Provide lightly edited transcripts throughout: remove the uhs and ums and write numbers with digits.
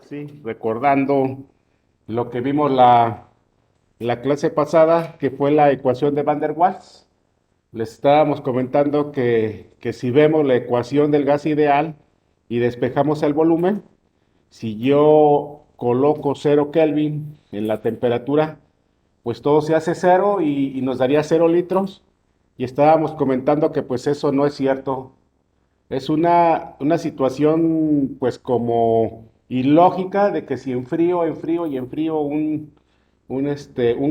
Sí, recordando lo que vimos la clase pasada, que fue la ecuación de Van der Waals. Les estábamos comentando que si vemos la ecuación del gas ideal y despejamos el volumen, si yo coloco 0 Kelvin en la temperatura, pues todo se hace cero y nos daría 0 litros. Y estábamos comentando que pues eso no es cierto. Es una situación pues como ilógica de que si enfrío un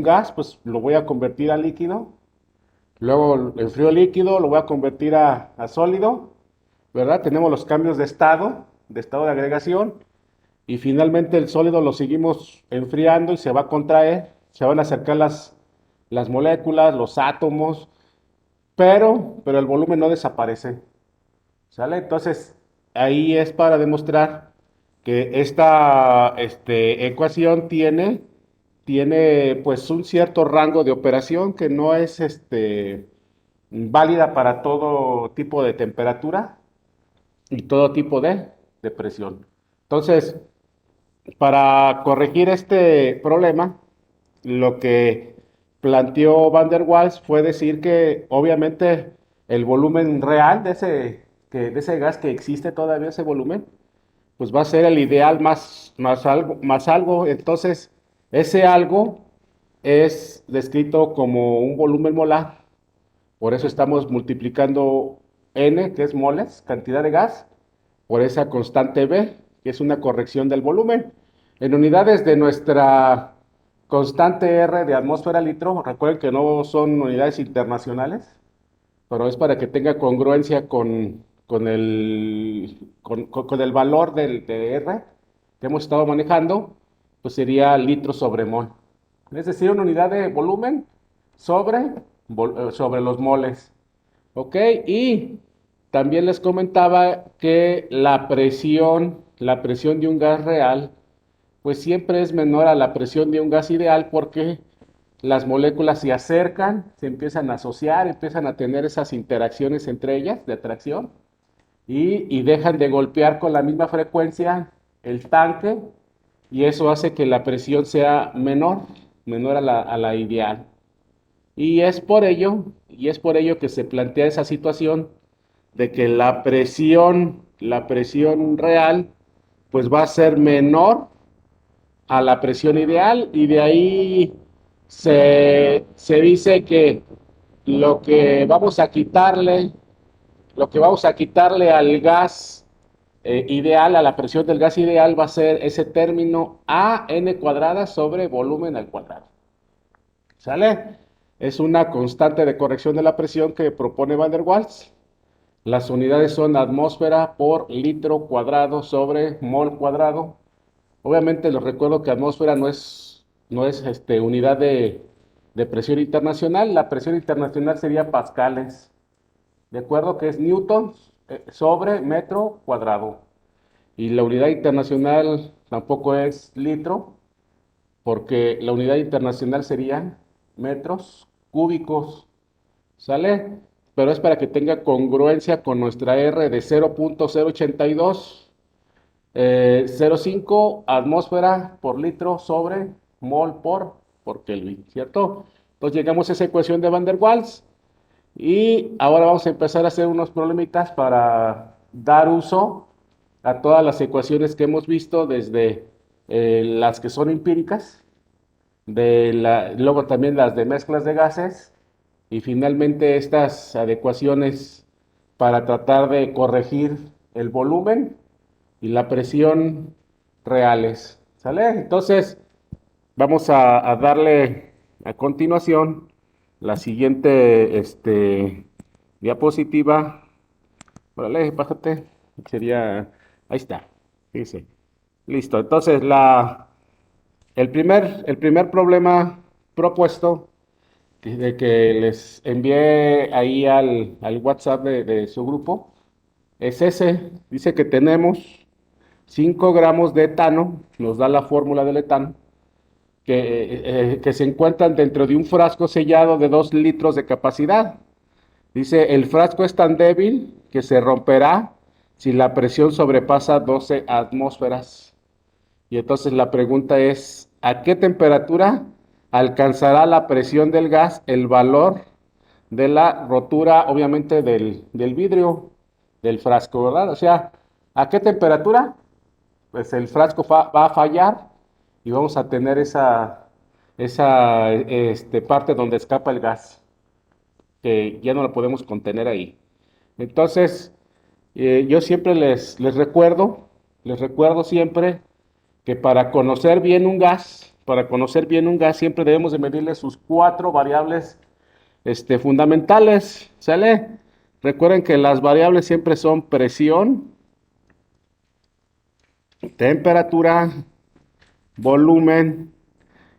gas, pues lo voy a convertir a líquido. Luego enfrío líquido, lo voy a convertir a sólido, ¿verdad? Tenemos los cambios de estado de agregación, y finalmente el sólido lo seguimos enfriando y se va a contraer, se van a acercar las moléculas, los átomos, pero el volumen no desaparece. ¿Sale? Entonces, ahí es para demostrar que esta ecuación tiene pues un cierto rango de operación que no es válida para todo tipo de temperatura y todo tipo de presión. Entonces, para corregir este problema, lo que planteó Van der Waals fue decir que obviamente el volumen real de ese gas que existe todavía, ese volumen, pues va a ser el ideal más algo. Entonces, ese algo es descrito como un volumen molar. Por eso estamos multiplicando N, que es moles, cantidad de gas, por esa constante B, que es una corrección del volumen. En unidades de nuestra constante R de atmósfera litro, recuerden que no son unidades internacionales, pero es para que tenga congruencia con el valor de R que hemos estado manejando, pues sería litro sobre mol. Es decir, una unidad de volumen sobre, sobre los moles. ¿Ok? Y también les comentaba que la presión de un gas real, pues siempre es menor a la presión de un gas ideal porque las moléculas se acercan, se empiezan a asociar, empiezan a tener esas interacciones entre ellas de atracción y dejan de golpear con la misma frecuencia el tanque, y eso hace que la presión sea menor a la ideal. Y es por ello que se plantea esa situación de que la presión real, pues va a ser menor a la presión ideal, y de ahí se dice que lo que vamos a quitarle, lo que vamos a quitarle al gas ideal, a la presión del gas ideal, va a ser ese término a n cuadrada sobre volumen al cuadrado. ¿Sale? Es una constante de corrección de la presión que propone Van der Waals. Las unidades son atmósfera por litro cuadrado sobre mol cuadrado. Obviamente les recuerdo que atmósfera no es unidad de presión internacional. La presión internacional sería pascales. ¿De acuerdo? Que es newtons sobre metro cuadrado. Y la unidad internacional tampoco es litro, porque la unidad internacional serían metros cúbicos. ¿Sale? Pero es para que tenga congruencia con nuestra R de 0.082, 0.5 atmósfera por litro sobre mol por Kelvin, ¿cierto? Entonces llegamos a esa ecuación de Van der Waals, y ahora vamos a empezar a hacer unos problemitas para dar uso a todas las ecuaciones que hemos visto, desde las que son empíricas, luego también las de mezclas de gases, y finalmente estas adecuaciones para tratar de corregir el volumen y la presión reales. ¿Sale? Entonces, vamos a darle a continuación la siguiente diapositiva. Órale, bájate. Sería, ahí está. Dice. Listo. Entonces, el primer problema propuesto, de que les envié ahí al WhatsApp de su grupo, es ese. Dice que tenemos 5 gramos de etano, nos da la fórmula del etano, que se encuentran dentro de un frasco sellado de 2 litros de capacidad. Dice, el frasco es tan débil que se romperá si la presión sobrepasa 12 atmósferas. Y entonces la pregunta es, ¿a qué temperatura alcanzará la presión del gas el valor de la rotura, obviamente, del vidrio, del frasco, ¿verdad? O sea, ¿a qué temperatura? Pues el frasco va a fallar y vamos a tener esa parte donde escapa el gas, que ya no la podemos contener ahí. Entonces, yo siempre les recuerdo siempre que para conocer bien un gas, siempre debemos de medirle sus cuatro variables fundamentales, ¿sale? Recuerden que las variables siempre son presión, temperatura, volumen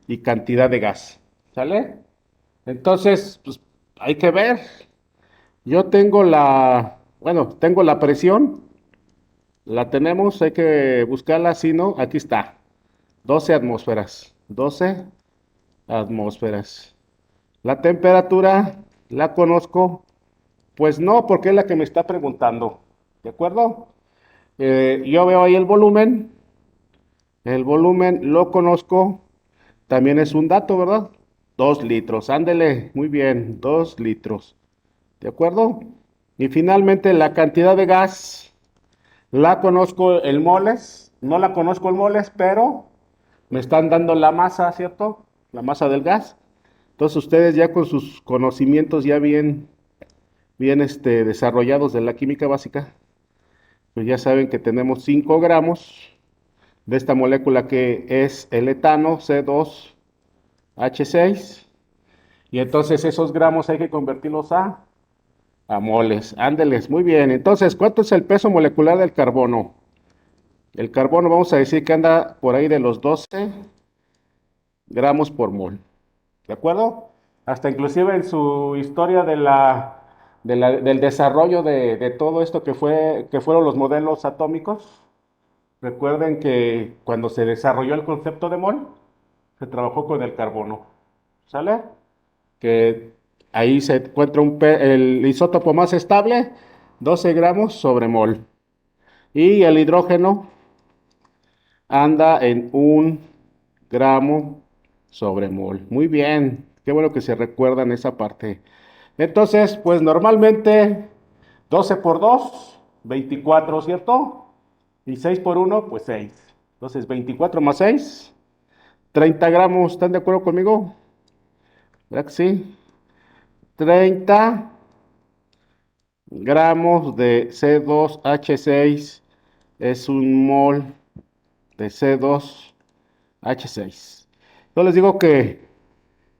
y cantidad de gas, ¿sale? Entonces, pues hay que ver. Yo tengo la presión, la tenemos, hay que buscarla, si no, aquí está, 12 atmósferas, 12 atmósferas. La temperatura, la conozco, pues no, porque es la que me está preguntando, ¿de acuerdo? Yo veo ahí el volumen lo conozco, también es un dato, ¿verdad? 2 litros, ándele, muy bien, 2 litros, ¿de acuerdo? Y finalmente la cantidad de gas, la conozco el moles, no la conozco el moles, pero me están dando la masa, ¿cierto? La masa del gas. Entonces ustedes ya con sus conocimientos ya bien desarrollados de la química básica, pues ya saben que tenemos 5 gramos de esta molécula que es el etano C2H6. Y entonces esos gramos hay que convertirlos a moles. Ándeles, muy bien. Entonces, ¿cuánto es el peso molecular del carbono? El carbono vamos a decir que anda por ahí de los 12 gramos por mol. ¿De acuerdo? Hasta inclusive en su historia del desarrollo de todo esto que fueron los modelos atómicos, recuerden que cuando se desarrolló el concepto de mol, se trabajó con el carbono. ¿Sale? Que ahí se encuentra el isótopo más estable, 12 gramos sobre mol. Y el hidrógeno anda en 1 gramo sobre mol. Muy bien, qué bueno que se recuerdan esa parte. Entonces, pues normalmente 12 por 2, 24, ¿cierto? Y 6 por 1, pues 6. Entonces 24 más 6, 30 gramos, ¿están de acuerdo conmigo? ¿Verdad que sí? 30 gramos de C2H6 es un mol de C2H6. Yo les digo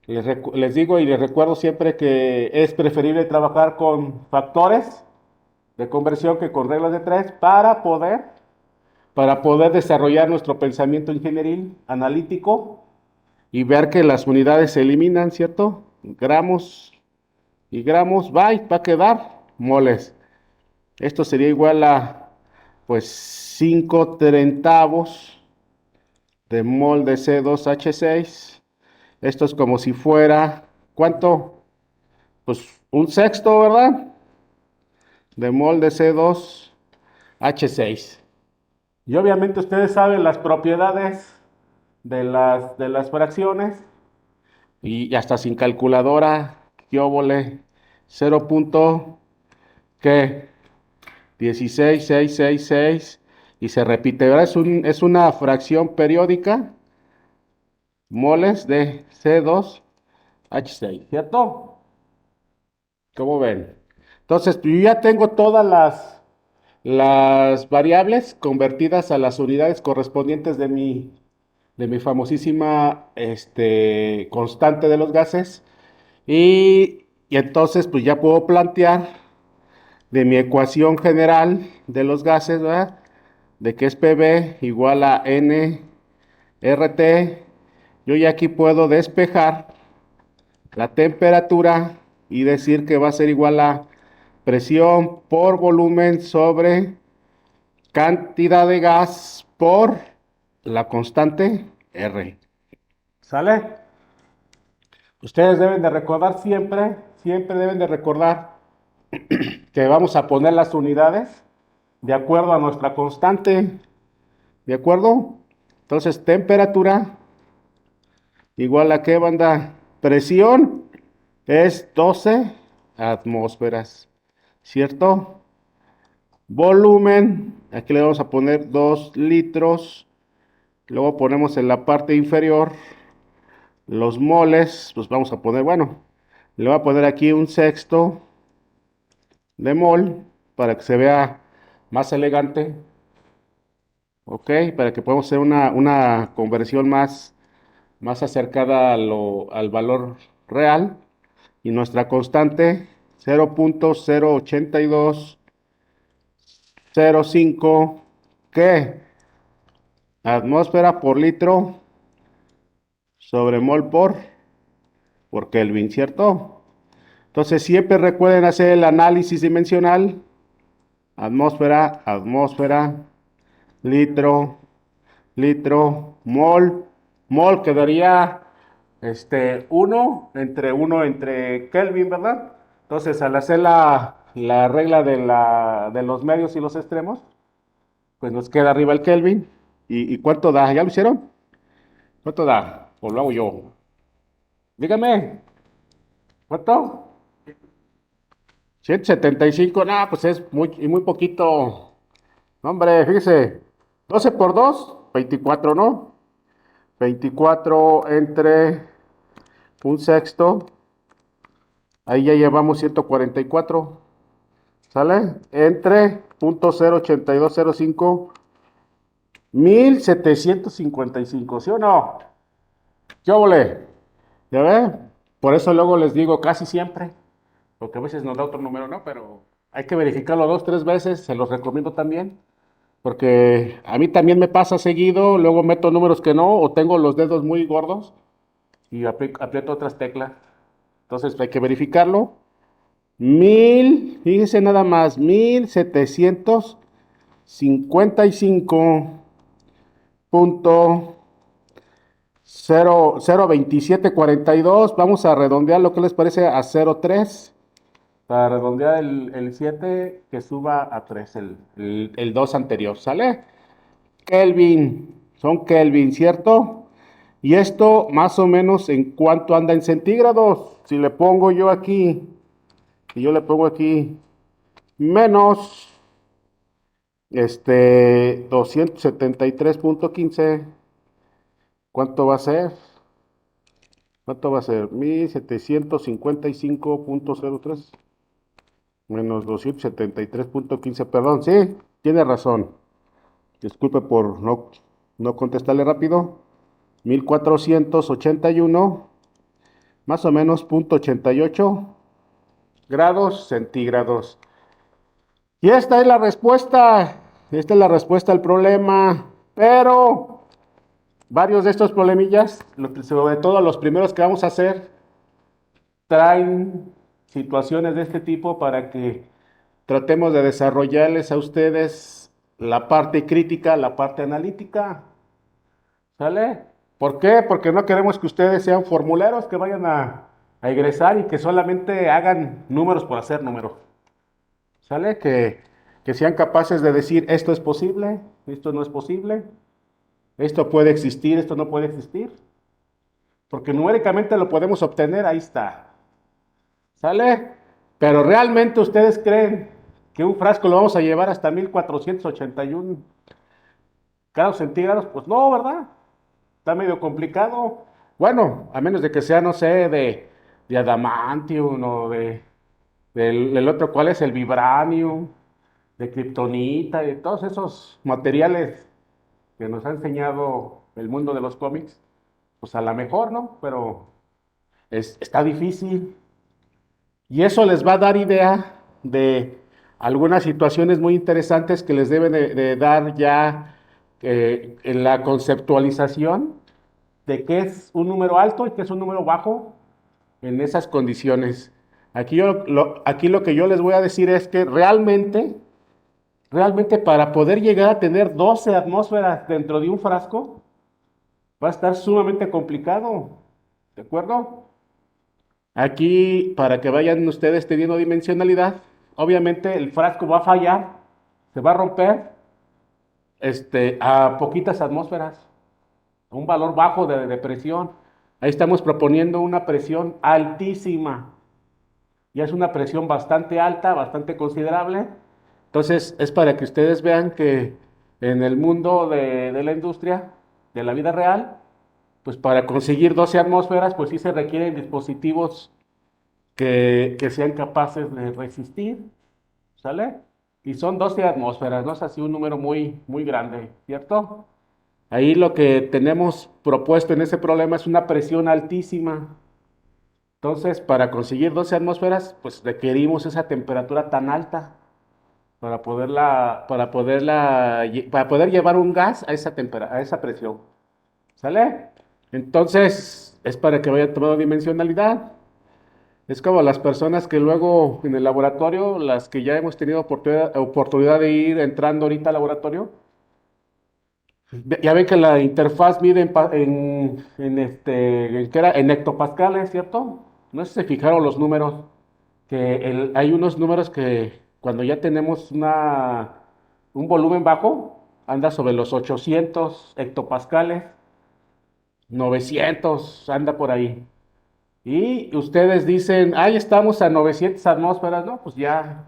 les digo y les recuerdo siempre que es preferible trabajar con factores de conversión que con reglas de tres para poder desarrollar nuestro pensamiento ingenieril, analítico y ver que las unidades se eliminan, ¿cierto? Gramos y gramos, va a quedar moles. Esto sería igual a, pues, 5 treintavos de mol de C2H6. Esto es como si fuera, ¿cuánto? Pues un sexto, ¿verdad? De mol de C2H6. Y obviamente ustedes saben las propiedades de las fracciones y hasta sin calculadora, qué óvole, 0. ¿Qué? 16,666 y se repite, ¿verdad? Es una fracción periódica, moles de C2H6, ¿cierto? ¿Cómo ven? Entonces, yo ya tengo todas las variables convertidas a las unidades correspondientes de mi famosísima constante de los gases y entonces pues ya puedo plantear de mi ecuación general de los gases, ¿verdad? De que es PV igual a nRT. Yo ya aquí puedo despejar la temperatura y decir que va a ser igual a presión por volumen sobre cantidad de gas por la constante R. ¿Sale? Ustedes deben de recordar siempre deben de recordar que vamos a poner las unidades de acuerdo a nuestra constante. ¿De acuerdo? Entonces, temperatura igual a qué, banda. Presión es 12 atmósferas, ¿cierto? Volumen, aquí le vamos a poner 2 litros. Luego ponemos en la parte inferior los moles, pues vamos a poner, bueno, le voy a poner aquí un sexto de mol para que se vea más elegante, ¿ok? Para que podamos hacer una conversión más acercada al valor real. Y nuestra constante 0.082005, ¿qué? Atmósfera por litro sobre mol por Kelvin, ¿cierto? Entonces siempre recuerden hacer el análisis dimensional. Atmósfera, atmósfera, litro, litro, mol. Mol quedaría uno entre Kelvin, ¿verdad? Entonces, al hacer la regla de los medios y los extremos, pues nos queda arriba el Kelvin. ¿Y cuánto da? ¿Ya lo hicieron? ¿Cuánto da? O lo hago yo. Dígame, ¿cuánto? 175, no, pues es muy poquito. No, hombre, fíjese, 12 por 2, 24, ¿no? 24 entre un sexto, ahí ya llevamos 144, ¿sale? Entre .08205, 1755, ¿sí o no? ¿Qué óvole? ¿Ya ve? Por eso luego les digo casi siempre, porque a veces nos da otro número, ¿no? Pero hay que verificarlo 2, 3 veces, se los recomiendo también. Porque a mí también me pasa seguido, luego meto números que no, o tengo los dedos muy gordos y aprieto otras teclas. Entonces hay que verificarlo. Fíjese nada más, 1755.02742. Vamos a redondear lo que les parece a 0.3. Para redondear el 7 que suba a 3, el 2 anterior, ¿sale? Kelvin, son Kelvin, ¿cierto? Y esto más o menos en cuánto anda en centígrados. Si le pongo yo aquí, y yo le pongo aquí menos 273.15, ¿cuánto va a ser? ¿Cuánto va a ser? 1755.03 menos 273.15, perdón, sí, tiene razón. Disculpe por no contestarle rápido. 1481 más o menos 0.88 grados centígrados. Y esta es la respuesta al problema, pero varios de estos problemillas, sobre todo los primeros que vamos a hacer, traen situaciones de este tipo para que tratemos de desarrollarles a ustedes la parte crítica, la parte analítica. ¿Sale? ¿Por qué? Porque no queremos que ustedes sean formuleros que vayan a egresar y que solamente hagan números por hacer números. ¿Sale? Que sean capaces de decir esto es posible, esto no es posible, esto puede existir, esto no puede existir. Porque numéricamente lo podemos obtener, ahí está. ¿Sale? Pero realmente ustedes creen que un frasco lo vamos a llevar hasta 1481 grados centígrados, pues no, ¿verdad? Está medio complicado. Bueno, a menos de que sea, no sé, de adamantium o del otro, ¿cuál es? El vibranium, de kriptonita, de todos esos materiales que nos ha enseñado el mundo de los cómics. Pues a lo mejor, ¿no? Pero está difícil. Y eso les va a dar idea de algunas situaciones muy interesantes que les deben de dar ya en la conceptualización de qué es un número alto y qué es un número bajo en esas condiciones. Aquí lo que yo les voy a decir es que realmente para poder llegar a tener 12 atmósferas dentro de un frasco, va a estar sumamente complicado. ¿De acuerdo? Aquí, para que vayan ustedes teniendo dimensionalidad, obviamente el frasco va a fallar, se va a romper a poquitas atmósferas. un valor bajo de presión. Ahí estamos proponiendo una presión altísima. Ya es una presión bastante alta, bastante considerable. Entonces, es para que ustedes vean que en el mundo de la industria, de la vida real, pues para conseguir 12 atmósferas, pues sí se requieren dispositivos que sean capaces de resistir, ¿sale? Y son 12 atmósferas, no es así un número muy, muy grande, ¿cierto? Ahí lo que tenemos propuesto en ese problema es una presión altísima. Entonces, para conseguir 12 atmósferas, pues requerimos esa temperatura tan alta para poder llevar un gas a esa a esa presión. ¿Sale? Entonces, es para que vayan tomando dimensionalidad. Es como las personas que luego en el laboratorio, las que ya hemos tenido oportunidad de ir entrando ahorita al laboratorio, ya ven que la interfaz mide ¿qué era? En hectopascales, ¿cierto? No sé si se fijaron los números, que hay unos números que cuando ya tenemos un volumen bajo, anda sobre los 800 hectopascales, 900, anda por ahí. Y ustedes dicen, ahí estamos a 900 atmósferas, ¿no? Pues ya,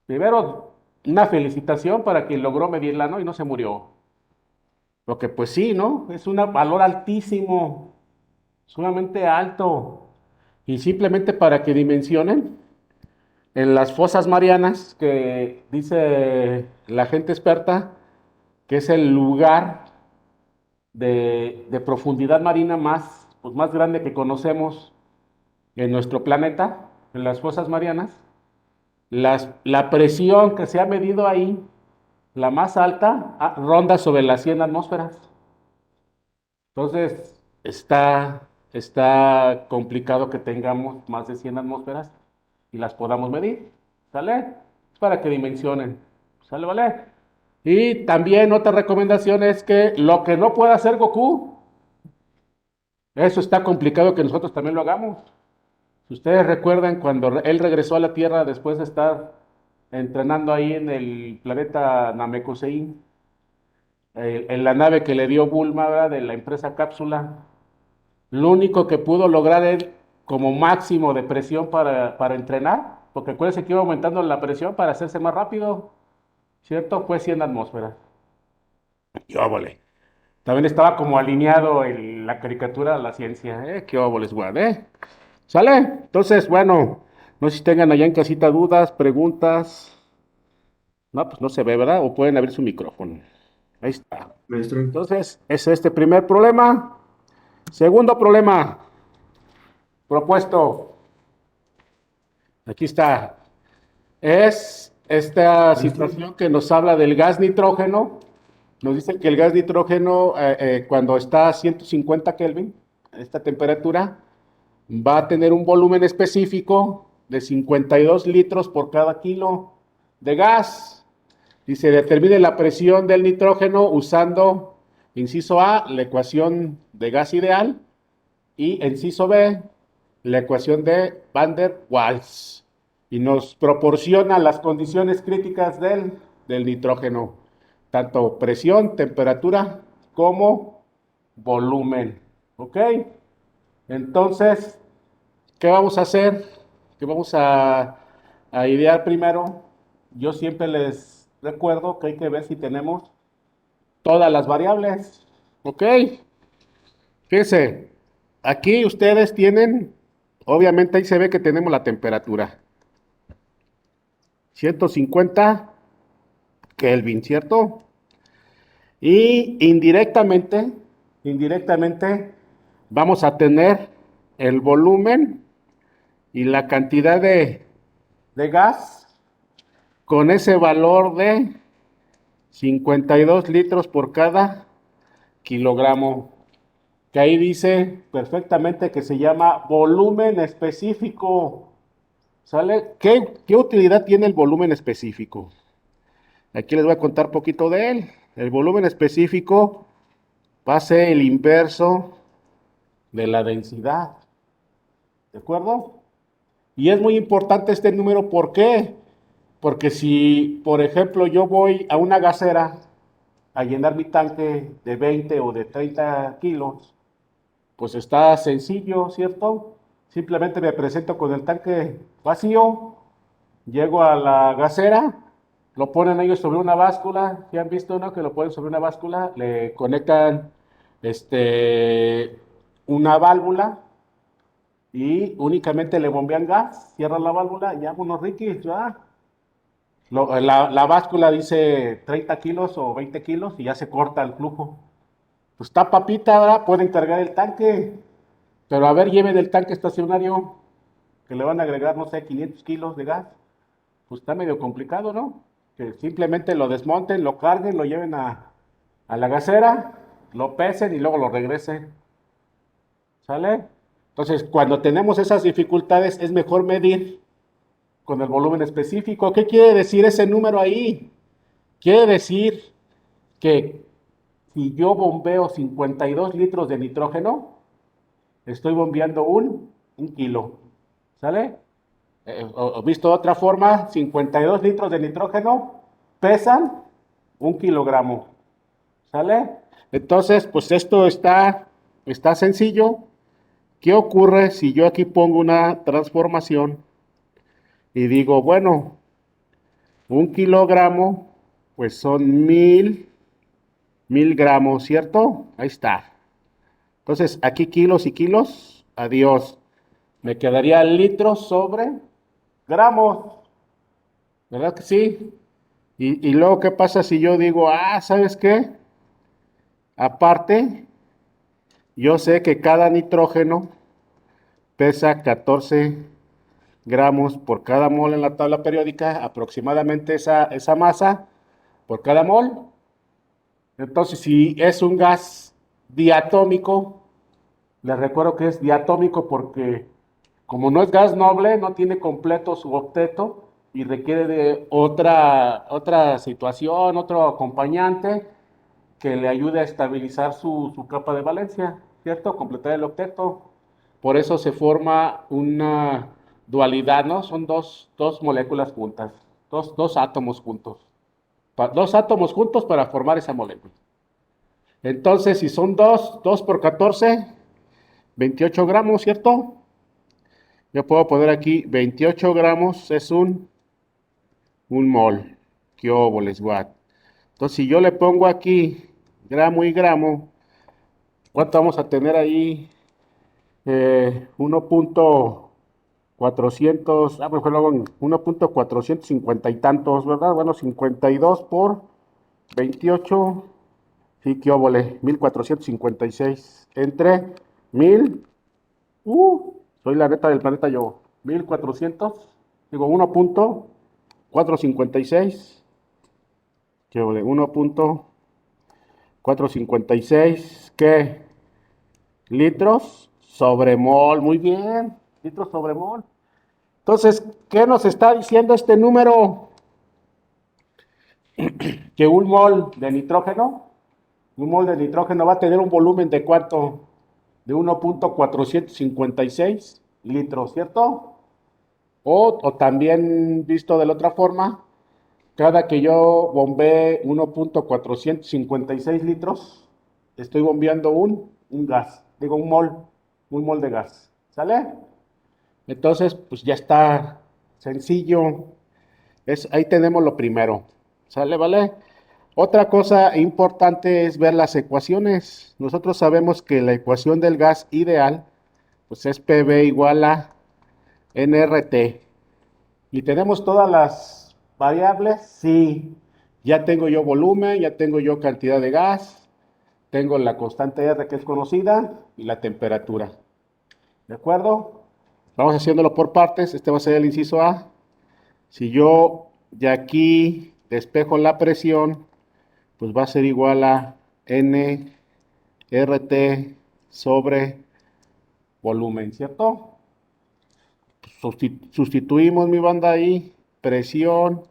primero, una felicitación para quien logró medirla, ¿no? Y no se murió. Porque pues sí, ¿no? Es un valor altísimo, sumamente alto. Y simplemente para que dimensionen, en las fosas marianas, que dice la gente experta, que es el lugar de profundidad marina más, pues, más grande que conocemos en nuestro planeta, en las fosas marianas, la presión que se ha medido ahí, la más alta, ronda sobre las 100 atmósferas. Entonces, está complicado que tengamos más de 100 atmósferas y las podamos medir. ¿Sale? Es para que dimensionen. ¿Sale, vale? Y también otra recomendación es que lo que no pueda hacer Goku, eso está complicado que nosotros también lo hagamos. Si ustedes recuerdan cuando él regresó a la Tierra después de estar entrenando ahí en el planeta Namekusei, en la nave que le dio Bulma, ¿verdad? De la empresa Cápsula, lo único que pudo lograr él como máximo de presión para entrenar, porque acuérdense que iba aumentando la presión para hacerse más rápido, ¿cierto? Fue 100 atmósferas. ¡Qué óvole! También estaba como alineado en la caricatura a la ciencia, ¿eh? ¡Qué óvoles, guau, eh! ¿Sale? Entonces, bueno, no sé si tengan allá en casita dudas, preguntas. No, pues no se ve, ¿verdad? O pueden abrir su micrófono. Ahí está. Maestro, Entonces, es este primer problema. Segundo problema propuesto. Aquí está. Es esta maestro, situación que nos habla del gas nitrógeno. Nos dice que el gas nitrógeno, cuando está a 150 Kelvin, a esta temperatura, va a tener un volumen específico de 52 litros por cada kilo de gas. Y se determine la presión del nitrógeno usando, inciso A, la ecuación de gas ideal, y inciso B, la ecuación de Van der Waals. Y nos proporciona las condiciones críticas del nitrógeno, tanto presión, temperatura como volumen. ¿Ok? Entonces, ¿qué vamos a hacer? ¿Qué vamos a idear primero? Yo siempre les recuerdo que hay que ver si tenemos todas las variables. ¿Ok? Fíjense, aquí ustedes tienen, obviamente ahí se ve que tenemos la temperatura. 150 Kelvin, ¿cierto? Y indirectamente vamos a tener el volumen y la cantidad de gas con ese valor de 52 litros por cada kilogramo, que ahí dice perfectamente que se llama volumen específico. ¿Sale? ¿Qué utilidad tiene el volumen específico? Aquí les voy a contar un poquito de él. El volumen específico va a ser el inverso de la densidad. ¿De acuerdo? Y es muy importante este número, ¿por qué? Porque si, por ejemplo, yo voy a una gasera a llenar mi tanque de 20 o de 30 kilos, pues está sencillo, ¿cierto? Simplemente me presento con el tanque vacío, llego a la gasera, lo ponen ellos sobre una báscula, ¿ya han visto, no? Que lo ponen sobre una báscula, le conectan este, una válvula y únicamente le bombean gas, cierran la válvula y vámonos, Ricky, ya. La báscula dice 30 kilos o 20 kilos y ya se corta el flujo. Pues está papita, ¿verdad? Pueden cargar el tanque, pero a ver, lleven el tanque estacionario, que le van a agregar, no sé, 500 kilos de gas. Pues está medio complicado, ¿no? Que simplemente lo desmonten, lo carguen, lo lleven a la gasera, lo pesen y luego lo regresen. ¿Sale? Entonces, cuando tenemos esas dificultades, es mejor medir con el volumen específico. ¿Qué quiere decir ese número ahí? Quiere decir que si yo bombeo 52 litros de nitrógeno, estoy bombeando un kilo. ¿Sale? O visto de otra forma, 52 litros de nitrógeno pesan un kilogramo. ¿Sale? Entonces, pues esto está sencillo. ¿Qué ocurre si yo aquí pongo una transformación y digo, bueno, un kilogramo, pues son mil gramos, ¿cierto? Ahí está. Entonces, aquí kilos y kilos, adiós. Me quedaría litros sobre gramos, ¿verdad que sí? Y luego, ¿qué pasa si yo digo, ¿sabes qué? Aparte, yo sé que cada nitrógeno pesa 14 gramos por cada mol en la tabla periódica, aproximadamente esa masa por cada mol. Entonces, si es un gas diatómico, les recuerdo que es diatómico porque como no es gas noble, no tiene completo su octeto y requiere de otra situación, otro acompañante que le ayude a estabilizar su capa de valencia, ¿cierto? Completar el octeto. Por eso se forma una dualidad, ¿no? Son dos moléculas juntas, dos átomos juntos. Dos átomos juntos para formar esa molécula. Entonces, si son 2 por 14, 28 gramos, ¿cierto? Yo puedo poner aquí 28 gramos es un mol. ¿Qué óboles, watt? Entonces, si yo le pongo aquí gramo y gramo, ¿cuánto vamos a tener ahí? 1.400, mejor lo hago en 1.450 y tantos, ¿verdad? Bueno, 52 por 28, sí, qué óvole, 1456. Entre 1000, soy la neta del planeta yo, 1400, digo 1.456, qué óvole, 1.456, ¿qué? Litros sobre mol, muy bien, litros sobre mol. Entonces, ¿qué nos está diciendo este número? Que un mol de nitrógeno va a tener un volumen de ¿cuánto? De 1.456 litros, ¿cierto? O también visto de la otra forma, cada que yo bombee 1.456 litros, estoy bombeando un gas, digo un mol de gas, ¿sale? Entonces, pues ya está sencillo. Ahí tenemos lo primero. ¿Sale, vale? Otra cosa importante es ver las ecuaciones. Nosotros sabemos que la ecuación del gas ideal, pues es PV igual a nRT. ¿Y tenemos todas las variables? Sí. Ya tengo yo volumen, ya tengo yo cantidad de gas, tengo la constante R que es conocida y la temperatura. ¿De acuerdo? Vamos haciéndolo por partes. Este va a ser el inciso A. Si yo de aquí despejo la presión, pues va a ser igual a N RT sobre volumen, ¿cierto? Sustituimos mi banda ahí, presión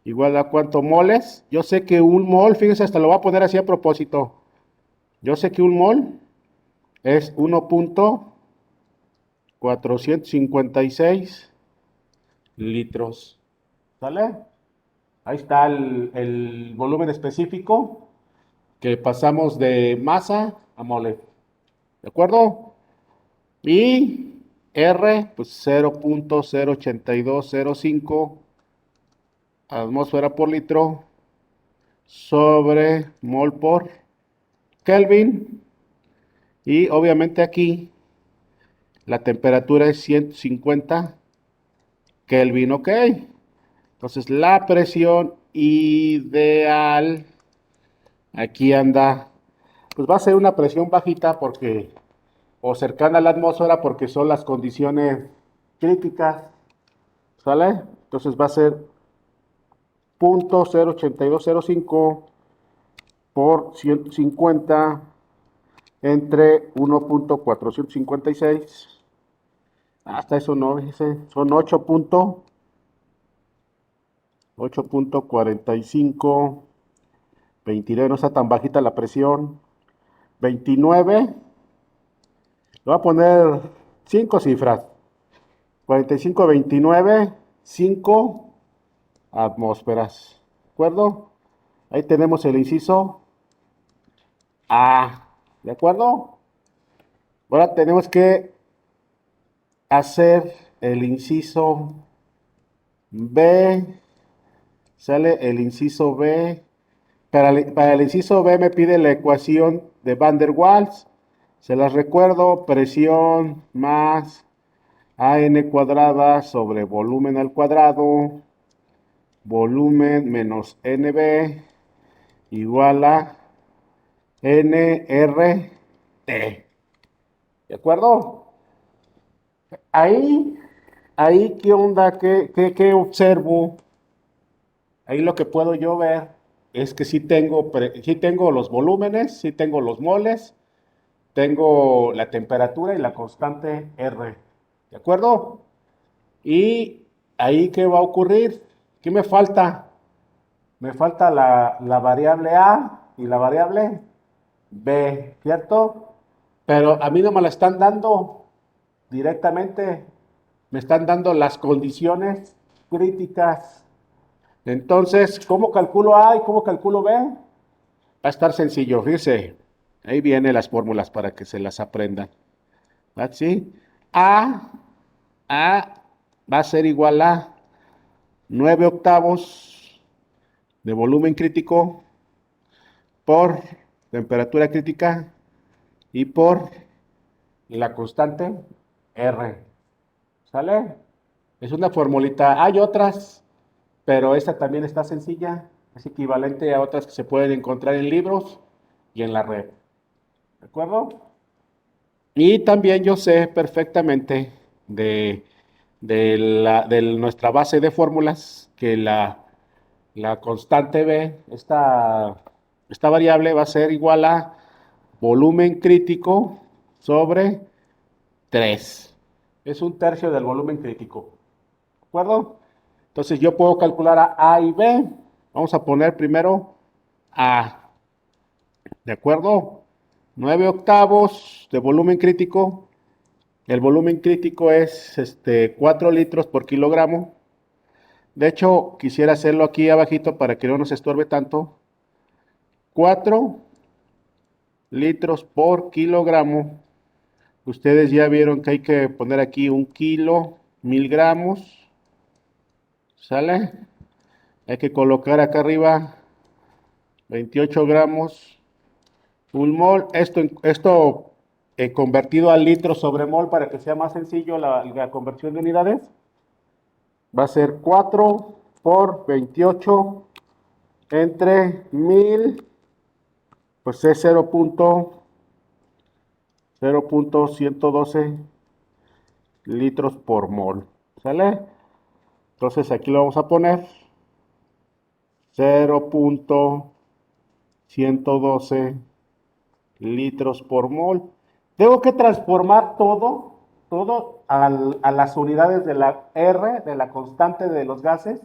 igual a cuánto moles. Yo sé que un mol, fíjense, hasta lo voy a poner así a propósito. Yo sé que un mol es 1.456 litros. ¿Sale? Ahí está el volumen específico que pasamos de masa a mole. ¿De acuerdo? Y R, pues 0.08205 atmósfera por litro sobre mol por Kelvin. Y obviamente aquí la temperatura es 150 Kelvin, ¿ok? Entonces la presión ideal aquí anda, pues va a ser una presión bajita porque, o cercana a la atmósfera porque son las condiciones críticas, ¿sale? Entonces va a ser 0.08205 por 150 entre 1.456. Hasta eso no, dice, son 8.45. 29, no está tan bajita la presión. 29, le voy a poner 5 cifras. 45, 29, 5 atmósferas. ¿De acuerdo? Ahí tenemos el inciso A. ¿De acuerdo? Ahora tenemos que hacer el inciso B. Sale el inciso B. Para el inciso B me pide la ecuación de Van der Waals. Se las recuerdo, presión más AN cuadrada sobre volumen al cuadrado, volumen menos NB igual a NRT. ¿De acuerdo? Ahí, ahí, ¿qué onda? ¿Qué observo? Ahí lo que puedo yo ver es que sí tengo los volúmenes, sí tengo los moles, tengo la temperatura y la constante R. ¿De acuerdo? Y ahí, ¿qué va a ocurrir? ¿Qué me falta? Me falta la variable A y la variable B, ¿cierto? Pero a mí no me la están dando directamente, me están dando las condiciones críticas. Entonces, ¿cómo calculo A y cómo calculo B? Va a estar sencillo, fíjense. Ahí vienen las fórmulas para que se las aprendan. ¿Sí? A, A va a ser igual a 9 octavos de volumen crítico por temperatura crítica y por la constante R. ¿Sale? Es una formulita. Hay otras, pero esta también está sencilla. Es equivalente a otras que se pueden encontrar en libros y en la red. ¿De acuerdo? Y también yo sé perfectamente de nuestra base de fórmulas que la constante B, esta variable va a ser igual a volumen crítico sobre 3. Es un tercio del volumen crítico. ¿De acuerdo? Entonces yo puedo calcular a y B. Vamos a poner primero A. ¿De acuerdo? 9 octavos de volumen crítico. El volumen crítico es 4 litros por kilogramo. De hecho, quisiera hacerlo aquí abajito para que no nos estorbe tanto. 4 litros por kilogramo. Ustedes ya vieron que hay que poner aquí 1 kilo, 1000 gramos. ¿Sale? Hay que colocar acá arriba 28 gramos. Un mol. Esto convertido a litro sobre mol para que sea más sencillo la conversión de unidades. Va a ser 4 por 28 entre 1000, pues es 0.112 litros por mol. ¿Sale? Entonces aquí lo vamos a poner 0.112 litros por mol. Tengo que transformar todo a las unidades de la R, de la constante de los gases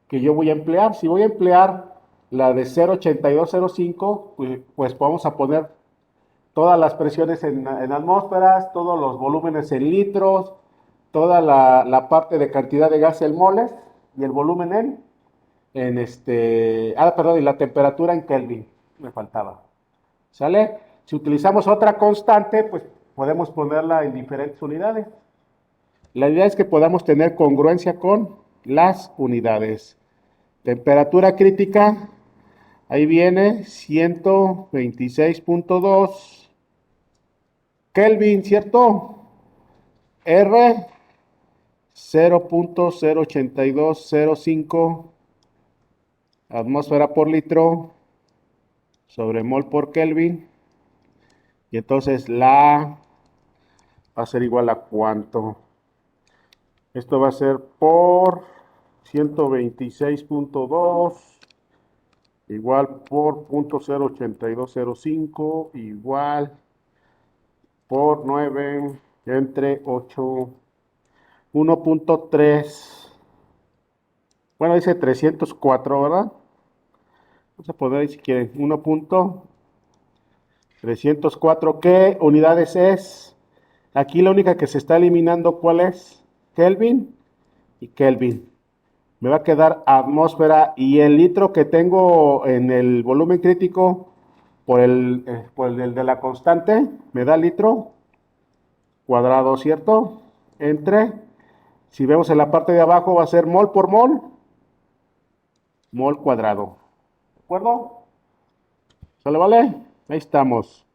que yo voy a emplear. Si voy a emplear la de 0.8205, pues vamos a poner todas las presiones en atmósferas, todos los volúmenes en litros, toda la parte de cantidad de gas en moles y el volumen perdón, y la temperatura en Kelvin, me faltaba. ¿Sale? Si utilizamos otra constante, pues podemos ponerla en diferentes unidades. La idea es que podamos tener congruencia con las unidades. Temperatura crítica, ahí viene 126.2 Kelvin, ¿cierto? R 0.08205 atmósfera por litro sobre mol por Kelvin. Y entonces la va a ser igual a cuánto. Esto va a ser por 126.2 igual por 0.08205 igual por 9 entre 8, 1.3. Bueno, dice 304, ¿verdad? Vamos a poner ahí si quieren. 1.304. ¿Qué unidades es? Aquí la única que se está eliminando, ¿cuál es? Kelvin y Kelvin. Me va a quedar atmósfera y el litro que tengo en el volumen crítico por el de la constante, me da litro cuadrado, ¿cierto? Entre, si vemos en la parte de abajo, va a ser mol por mol, mol cuadrado. ¿De acuerdo? ¿Sale, vale? Ahí estamos.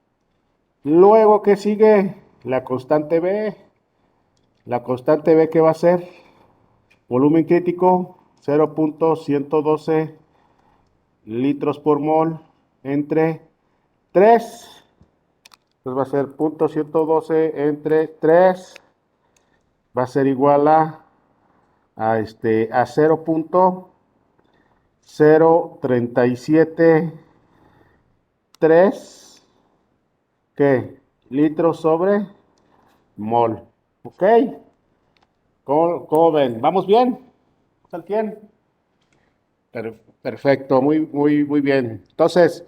Luego, ¿qué sigue? La constante B. La constante B, ¿qué va a ser? Volumen crítico, 0.112 litros por mol entre 3. Entonces va a ser 0.112 entre 3. Va a ser igual a 0.037.3 ¿qué? Litros sobre mol. ¿Ok? ¿Cómo ven? ¿Vamos bien? ¿Al 100? Perfecto, muy, muy, muy bien. Entonces,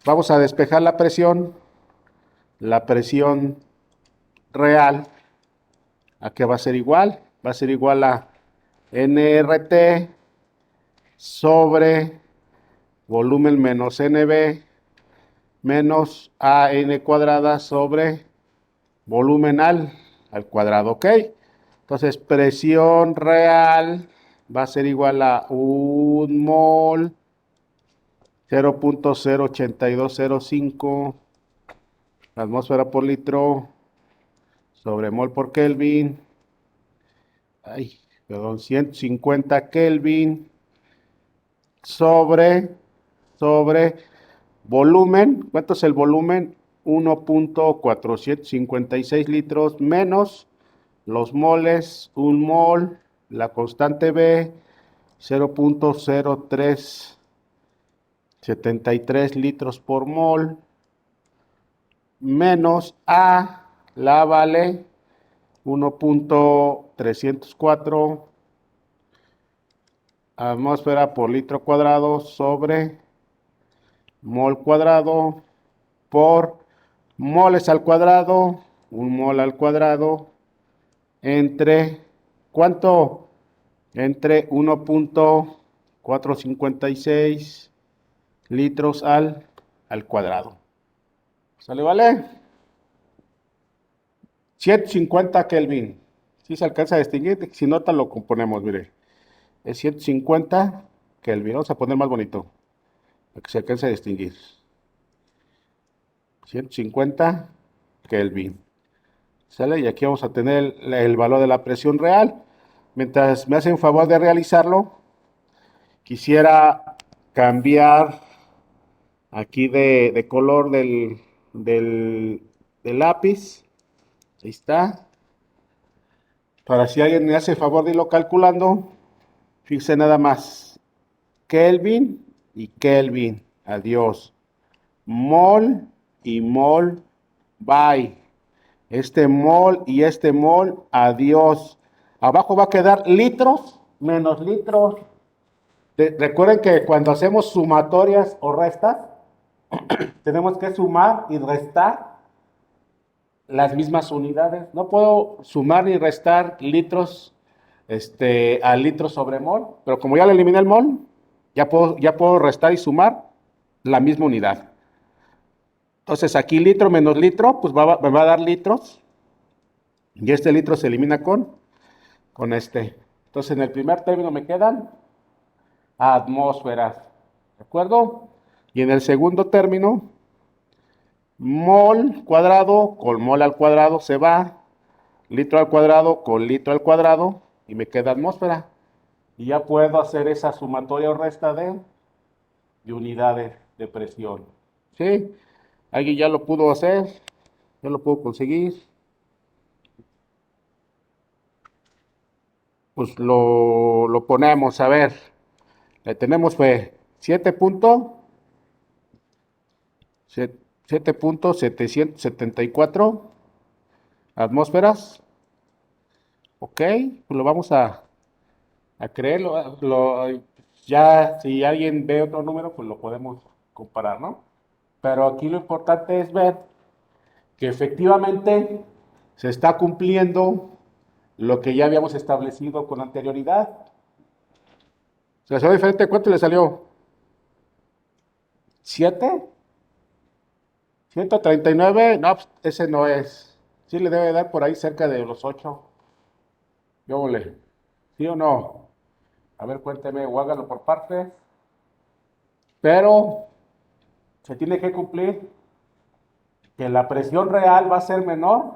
vamos a despejar la presión. La presión real, ¿a qué va a ser igual? Va a ser igual a nRT sobre volumen menos NB menos AN cuadrada sobre volumen al cuadrado, ¿ok? Entonces, presión real va a ser igual a 1 mol 0.08205 atmósfera por litro sobre mol por Kelvin. Ay, perdón, 150 Kelvin sobre volumen. ¿Cuánto es el volumen? 1.456 litros menos los moles, 1 mol, la constante B, 0.0373 litros por mol, menos A, la vale 1.304 atmósfera por litro cuadrado sobre mol cuadrado por moles al cuadrado, 1 mol al cuadrado, entre, ¿cuánto? Entre 1.456 litros al cuadrado. ¿Sale, vale? 150 Kelvin. Si se alcanza a distinguir, si no, lo componemos, mire. Es 150 Kelvin. Vamos a poner más bonito, para que se alcance a distinguir. 150 Kelvin. ¿Sale? Y aquí vamos a tener el valor de la presión real. Mientras me hacen favor de realizarlo, quisiera cambiar aquí de color del lápiz. Ahí está. Para si alguien me hace favor de irlo calculando, fíjense nada más. Kelvin y Kelvin. Adiós. Mol y mol. Bye. Este mol y este mol. Adiós. Abajo va a quedar litros menos litros. Recuerden que cuando hacemos sumatorias o restas, tenemos que sumar y restar las mismas unidades. No puedo sumar ni restar litros a litros sobre mol, pero como ya le eliminé el mol, ya puedo restar y sumar la misma unidad. Entonces aquí litro menos litro, pues me va a dar litros. Y este litro se elimina con este. Entonces en el primer término me quedan atmósferas. ¿De acuerdo? Y en el segundo término, mol cuadrado con mol al cuadrado se va. Litro al cuadrado con litro al cuadrado. Y me queda atmósfera. Y ya puedo hacer esa sumatoria o resta de unidades de presión. ¿Sí? ¿Alguien ya lo pudo hacer? ¿Ya lo puedo conseguir? Pues lo ponemos, a ver. Le tenemos fue 7.774 atmósferas. Ok, pues lo vamos a creer. Ya si alguien ve otro número, pues lo podemos comparar, ¿no? Pero aquí lo importante es ver que efectivamente se está cumpliendo lo que ya habíamos establecido con anterioridad. ¿Se le salió diferente? ¿Cuánto le salió? ¿7? ¿139? No, pues, ese no es. Sí le debe dar por ahí cerca de los 8. Yo volé. ¿Sí o no? A ver, cuénteme o hágalo por partes. Pero se tiene que cumplir que la presión real va a ser menor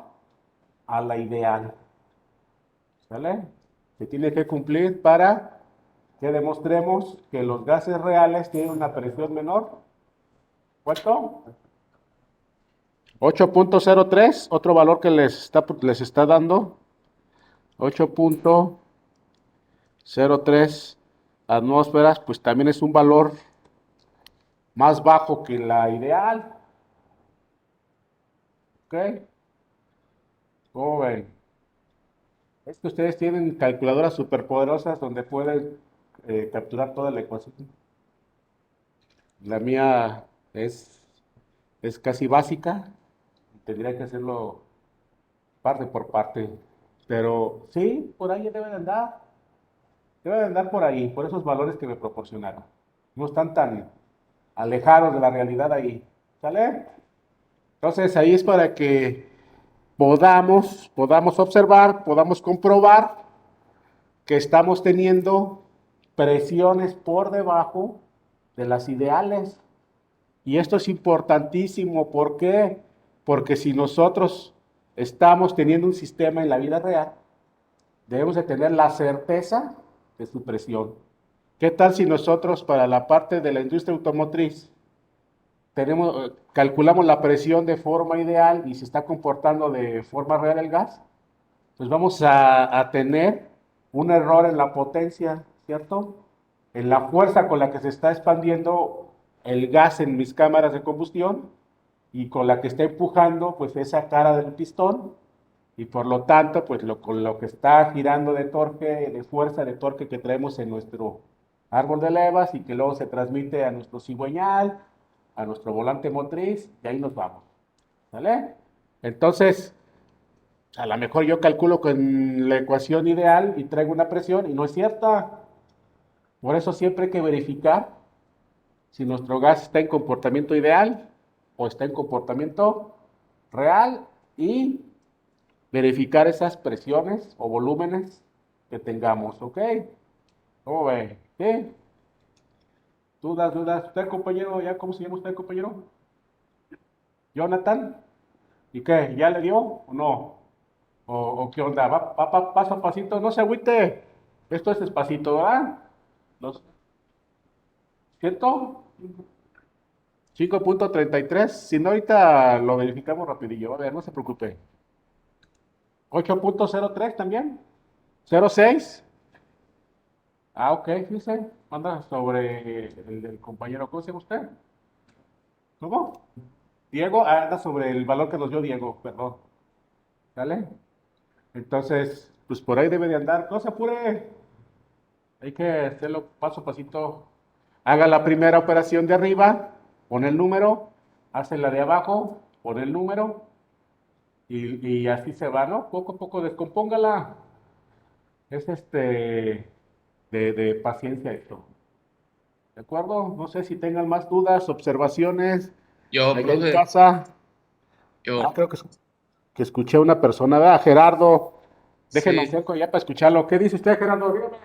a la ideal. ¿Sale? Se tiene que cumplir para que demostremos que los gases reales tienen una presión menor. ¿Cuánto? 8.03, otro valor que les está dando. 8.03 atmósferas, pues también es un valor más bajo que la ideal. ¿Ok? ¿Cómo ven? Es que ustedes tienen calculadoras superpoderosas donde pueden capturar toda la ecuación. La mía es casi básica. Tendría que hacerlo parte por parte. Pero sí, por ahí debe de andar. Debe de andar por ahí, por esos valores que me proporcionaron. No están tan alejados de la realidad ahí. ¿Sale? Entonces ahí es para que podamos observar, podamos comprobar que estamos teniendo presiones por debajo de las ideales. Y esto es importantísimo. ¿Por qué? Porque si nosotros estamos teniendo un sistema en la vida real, debemos de tener la certeza de su presión. ¿Qué tal si nosotros para la parte de la industria automotriz calculamos la presión de forma ideal y se está comportando de forma real el gas? Pues vamos a tener un error en la potencia, ¿cierto? En la fuerza con la que se está expandiendo el gas en mis cámaras de combustión y con la que está empujando pues esa cara del pistón y por lo tanto pues con lo que está girando de torque, de fuerza de torque que traemos en nuestro árbol de levas y que luego se transmite a nuestro cigüeñal, a nuestro volante motriz y ahí nos vamos. ¿Vale? Entonces, a lo mejor yo calculo con la ecuación ideal y traigo una presión y no es cierta. Por eso siempre hay que verificar si nuestro gas está en comportamiento ideal o está en comportamiento real y verificar esas presiones o volúmenes que tengamos, ¿ok? ¿Cómo ve? ¿Sí? ¿Dudas, dudas? ¿Usted, compañero? ¿Ya cómo se llama usted, compañero? ¿Jonathan? ¿Y qué? ¿Ya le dio o no? ¿O qué onda? Va paso a pasito, no se agüite. Esto es despacito, ¿verdad? Los, ¿cierto? 5.33. Si no, ahorita lo verificamos rapidillo. A ver, no se preocupe. 8.03 también. 0.6. Ah, ok, fíjese. Anda sobre el compañero. ¿Cómo se llama usted? ¿Cómo? Diego. Ah, anda sobre el valor que nos dio Diego, perdón. ¿Sale? Entonces, pues por ahí debe de andar. No se apure. Hay que hacerlo paso a pasito. Haga la primera operación de arriba, pone el número, hace la de abajo, pone el número y así se va, ¿no? Poco a poco descompóngala. Es de paciencia esto. ¿De acuerdo? No sé si tengan más dudas, observaciones Yo, allá en profe, casa. yo, Creo que escuché a una persona, ¿verdad? Gerardo. Déjenos sí. seco ya para escucharlo. ¿Qué dice usted, Gerardo? Dígame.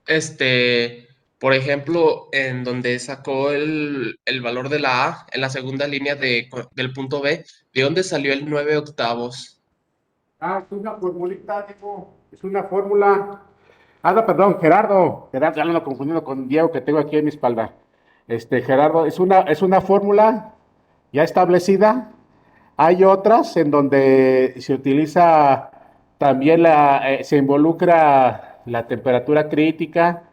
Este, por ejemplo, en donde sacó el valor de la A, en la segunda línea del punto B, ¿de dónde salió el 9 octavos? Es una formulita, digo. Es una fórmula. No, perdón, Gerardo. Gerardo, ya lo ando confundiendo con Diego que tengo aquí en mi espalda. Gerardo, es una fórmula ya establecida. Hay otras en donde se utiliza también se involucra la temperatura crítica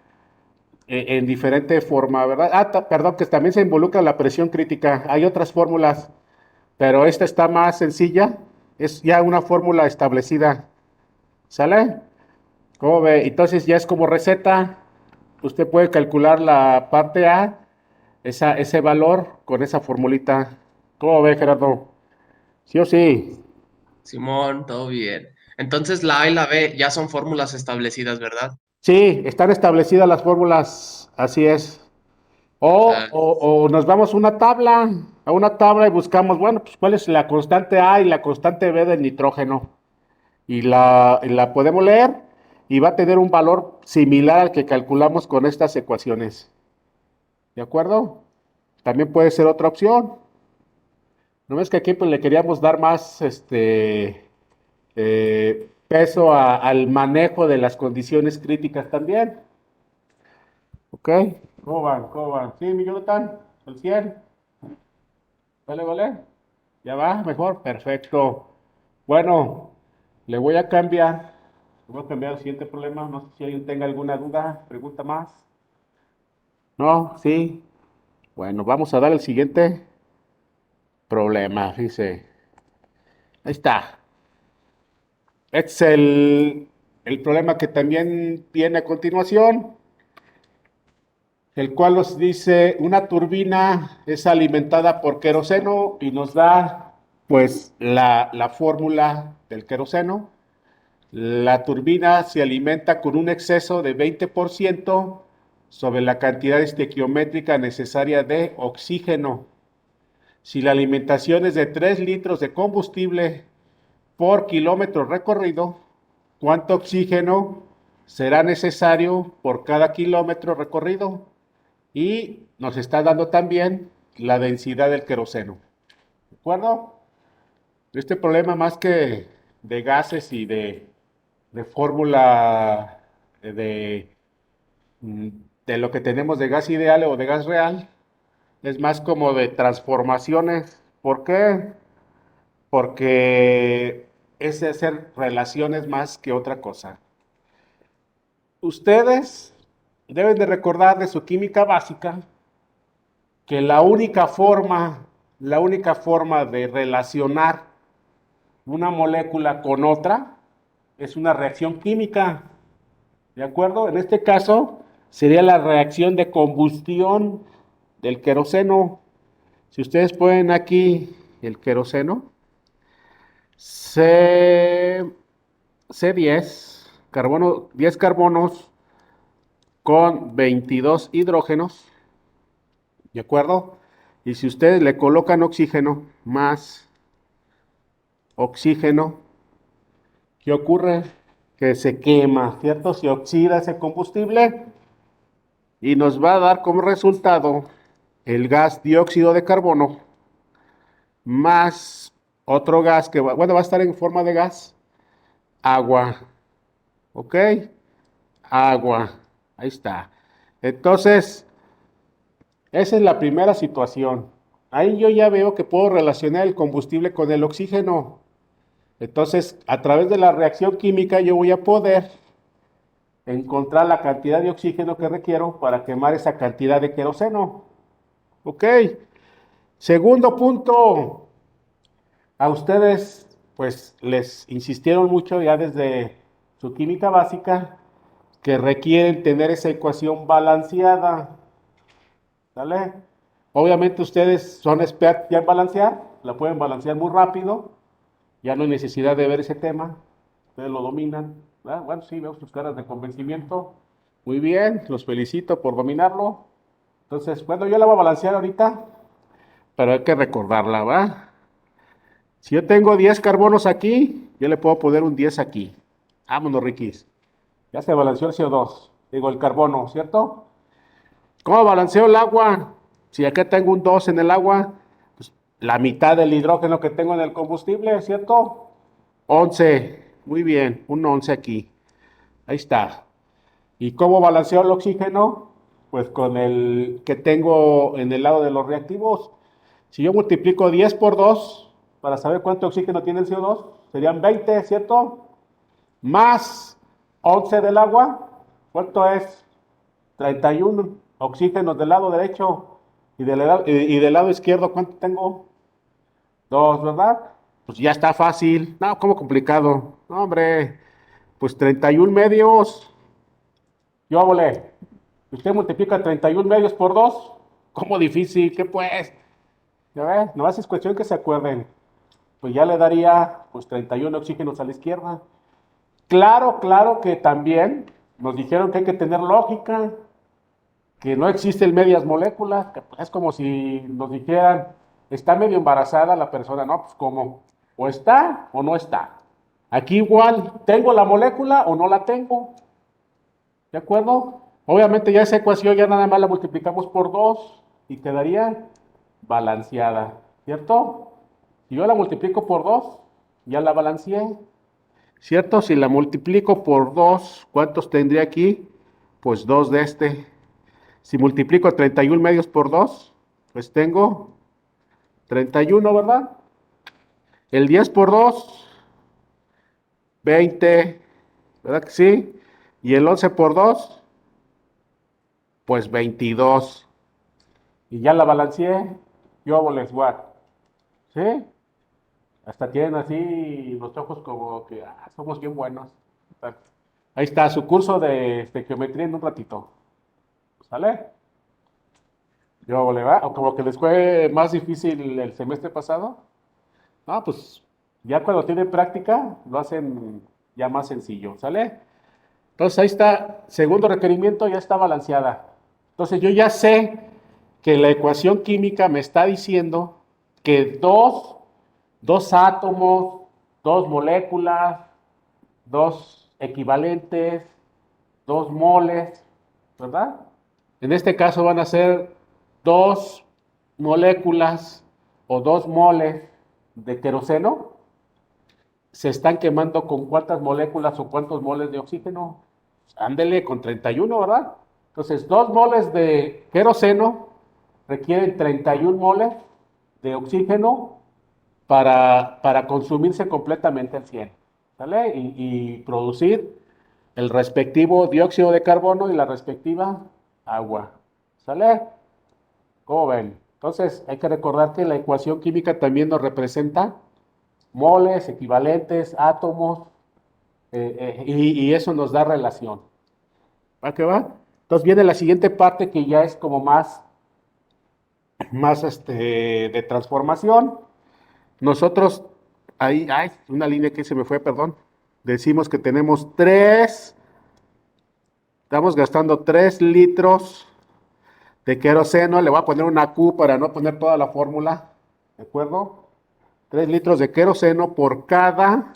en diferente forma, ¿verdad? Perdón, que también se involucra la presión crítica. Hay otras fórmulas, pero esta está más sencilla. Es ya una fórmula establecida. ¿Sale? ¿Cómo ve? Entonces ya es como receta. Usted puede calcular la parte A, ese valor con esa formulita. ¿Cómo ve, Gerardo? ¿Sí o sí? Simón, todo bien. Entonces la A y la B ya son fórmulas establecidas, ¿verdad? Sí, están establecidas las fórmulas, así es. O, Ah, o, o nos vamos a una tabla y buscamos, bueno, pues cuál es la constante A y la constante B del nitrógeno. Y la podemos leer y va a tener un valor similar al que calculamos con estas ecuaciones. ¿De acuerdo? También puede ser otra opción. No es que aquí pues, le queríamos dar más peso al manejo de las condiciones críticas también. ¿Ok? ¿Cómo van? ¿Cómo van? Sí, mi Jonathan, al 100. ¿Vale, vale? ¿Ya va? ¿Mejor? Perfecto. Bueno, le voy a cambiar al siguiente problema. No sé si alguien tenga alguna duda, pregunta más. No, sí. Bueno, vamos a dar el siguiente problema. Dice, ahí está. Este es el problema que también viene a continuación, el cual nos dice, una turbina es alimentada por queroseno y nos da pues la fórmula del queroseno. La turbina se alimenta con un exceso de 20% sobre la cantidad estequiométrica necesaria de oxígeno. Si la alimentación es de 3 litros de combustible por kilómetro recorrido, ¿cuánto oxígeno será necesario por cada kilómetro recorrido? Y nos está dando también la densidad del queroseno. ¿De acuerdo? Este problema más que de gases y de fórmula de, mm, de lo que tenemos de gas ideal o de gas real, es más como de transformaciones. ¿Por qué? Porque es de hacer relaciones más que otra cosa. Ustedes deben de recordar de su química básica que la única forma de relacionar una molécula con otra es una reacción química, ¿de acuerdo? En este caso sería la reacción de combustión del queroseno. Si ustedes ponen aquí el queroseno, C, C10, 10 carbonos con 22 hidrógenos, ¿de acuerdo? Y si ustedes le colocan oxígeno más oxígeno, ¿qué ocurre? Que se quema, ¿cierto? Se oxida ese combustible y nos va a dar como resultado el gas dióxido de carbono más otro gas que va a estar en forma de gas, agua, ¿ok? Agua, ahí está. Entonces, esa es la primera situación. Ahí yo ya veo que puedo relacionar el combustible con el oxígeno. Entonces, a través de la reacción química yo voy a poder encontrar la cantidad de oxígeno que requiero para quemar esa cantidad de queroseno. ¿Ok? Segundo punto, a ustedes pues les insistieron mucho ya desde su química básica que requieren tener esa ecuación balanceada. ¿Sale? Obviamente ustedes son expertos ya en balancear, la pueden balancear muy rápido, ya no hay necesidad de ver ese tema, ustedes lo dominan. ¿Verdad? Bueno, sí, veo sus caras de convencimiento. Muy bien, los felicito por dominarlo. Entonces, bueno, yo la voy a balancear ahorita, pero hay que recordarla, ¿va? Si yo tengo 10 carbonos aquí, yo le puedo poner un 10 aquí. Vámonos, Riquis. Ya se balanceó el CO2, digo el carbono, ¿cierto? ¿Cómo balanceo el agua? Si acá tengo un 2 en el agua, pues la mitad del hidrógeno que tengo en el combustible, ¿cierto? 11. Muy bien, un 11 aquí. Ahí está. ¿Y cómo balanceo el oxígeno? Pues con el que tengo en el lado de los reactivos. Si yo multiplico 10 por 2 para saber cuánto oxígeno tiene el CO2, serían 20, ¿cierto? Más 11 del agua, ¿cuánto es? 31 oxígenos del lado derecho y del lado izquierdo, ¿cuánto tengo? 2, ¿verdad? Pues ya está fácil. No, ¿cómo complicado? No, hombre, pues 31 medios. Yo volé. Usted multiplica 31 medios por 2. ¿Cómo difícil? ¿Qué pues? Ya ves, nomás es cuestión que se acuerden. Pues ya le daría pues 31 oxígenos a la izquierda. Claro, claro que también nos dijeron que hay que tener lógica, que no existen medias moléculas, que pues es como si nos dijeran, está medio embarazada la persona, no, pues como, o está o no está. Aquí igual, ¿tengo la molécula o no la tengo? ¿De acuerdo? Obviamente ya esa ecuación ya nada más la multiplicamos por 2 y quedaría balanceada, ¿cierto? Si yo la multiplico por 2, ya la balanceé, ¿cierto? Si la multiplico por 2, ¿cuántos tendría aquí? Pues 2 de este. Si multiplico 31 medios por 2, pues tengo 31, ¿verdad? El 10 por 2, 20, ¿verdad que sí? Y el 11 por 2, pues 22. Y ya la balanceé. Yo les what? ¿Sí? Hasta tienen así los ojos como que somos bien buenos. Ahí está su curso de geometría en un ratito. ¿Sale? Yo le va. O como que les fue más difícil el semestre pasado. No, pues ya cuando tienen práctica lo hacen ya más sencillo, ¿sale? Entonces ahí está, segundo requerimiento ya está balanceada. Entonces yo ya sé que la ecuación química me está diciendo que dos átomos, dos moléculas, dos equivalentes, dos moles, ¿verdad? En este caso van a ser dos moléculas o dos moles de queroseno. Se están quemando con cuántas moléculas o cuántos moles de oxígeno. Ándele con 31, ¿verdad? Entonces, 2 moles de queroseno requieren 31 moles de oxígeno para consumirse completamente el 100, ¿sale? Y producir el respectivo dióxido de carbono y la respectiva agua, ¿sale? ¿Cómo ven? Entonces, hay que recordar que la ecuación química también nos representa moles, equivalentes, átomos, y eso nos da relación. ¿Va que va? Entonces viene la siguiente parte que ya es como más de transformación. Nosotros, ahí, hay una línea que se me fue, perdón. Decimos que tenemos estamos gastando 3 litros de queroseno. Le voy a poner una Q para no poner toda la fórmula, ¿de acuerdo? 3 litros de queroseno por cada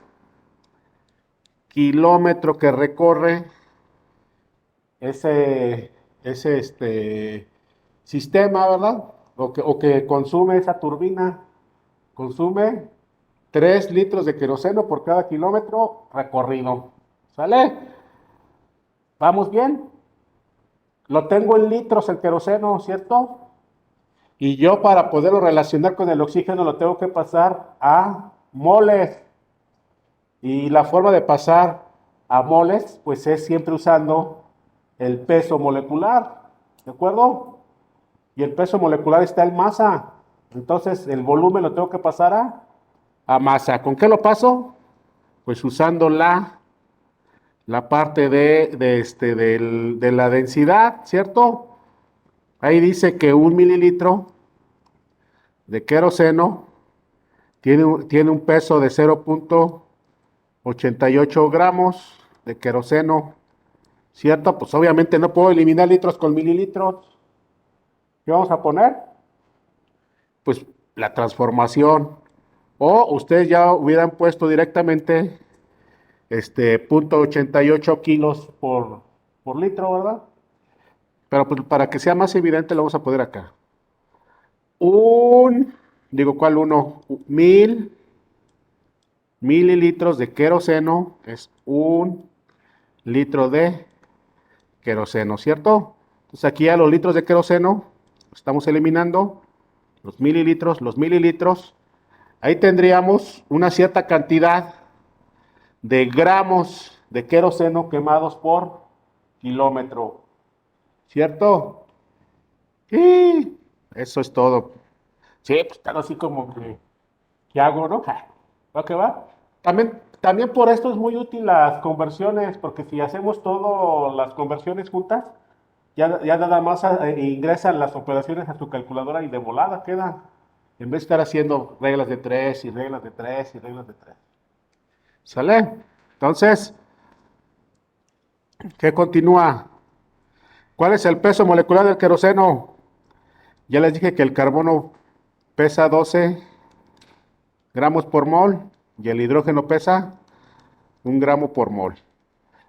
kilómetro que recorre ese sistema, ¿verdad? O que consume esa turbina, consume 3 litros de queroseno por cada kilómetro recorrido. ¿Sale? ¿Vamos bien? Lo tengo en litros el queroseno, ¿cierto? Y yo para poderlo relacionar con el oxígeno lo tengo que pasar a moles. Y la forma de pasar a moles, pues es siempre usando el peso molecular, ¿de acuerdo? Y el peso molecular está en masa. Entonces el volumen lo tengo que pasar a masa. ¿Con qué lo paso? Pues usando la parte de la densidad, ¿cierto? Ahí dice que 1 mililitro de queroseno tiene un peso de 0,88 gramos de queroseno, ¿cierto? Pues obviamente no puedo eliminar litros con mililitros. ¿Qué vamos a poner? Pues la transformación. O ustedes ya hubieran puesto directamente 0.88 kilos por litro, ¿verdad? Pero pues, para que sea más evidente lo vamos a poner acá. Digo, ¿cuál uno? 1000 mililitros de queroseno es 1 litro de queroseno, ¿cierto? Entonces aquí a los litros de queroseno estamos eliminando los mililitros. Ahí tendríamos una cierta cantidad de gramos de queroseno quemados por kilómetro, ¿cierto? Y eso es todo. Sí, pues están así como que, ¿qué hago, no? ¿Va que va? También por esto es muy útil las conversiones, porque si hacemos todas las conversiones juntas, ya nada más ingresan las operaciones a tu calculadora y de volada queda, en vez de estar haciendo reglas de tres y reglas de tres y reglas de tres. ¿Sale? Entonces, ¿qué continúa? ¿Cuál es el peso molecular del queroseno? Ya les dije que el carbono pesa 12 gramos por mol y el hidrógeno pesa 1 gramo por mol.